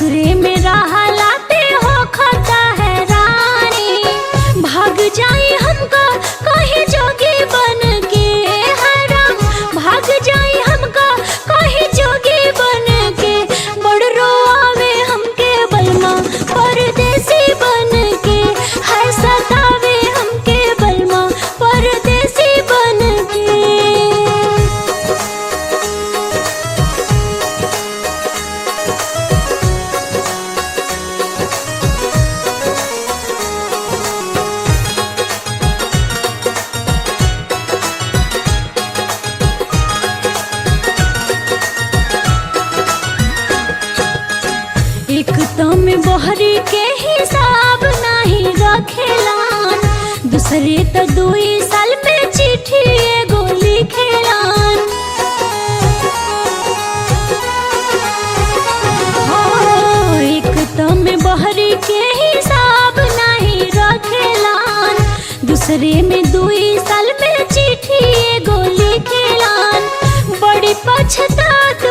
दूसरे में राह लाते हो खाता है रानी। भाग जाए हमका कहीं जोगी बन के हराम, भाग जाए हमका कहीं जोगी बन के। बड़ रोआवे हमके बलमा परदेसी बन के, है सतावे हमके बलमा परदेसी बन के। एक तम बहरी के हिसाब नहीं रखेलान, दूसरे तो 2 साल पे चिट्ठी एगो लिखेलान। एक तम बहरी के हिसाब नहीं रखेलान, दूसरे में 2 साल पे चिट्ठी एगो लिखेलान। बड़ी पछतात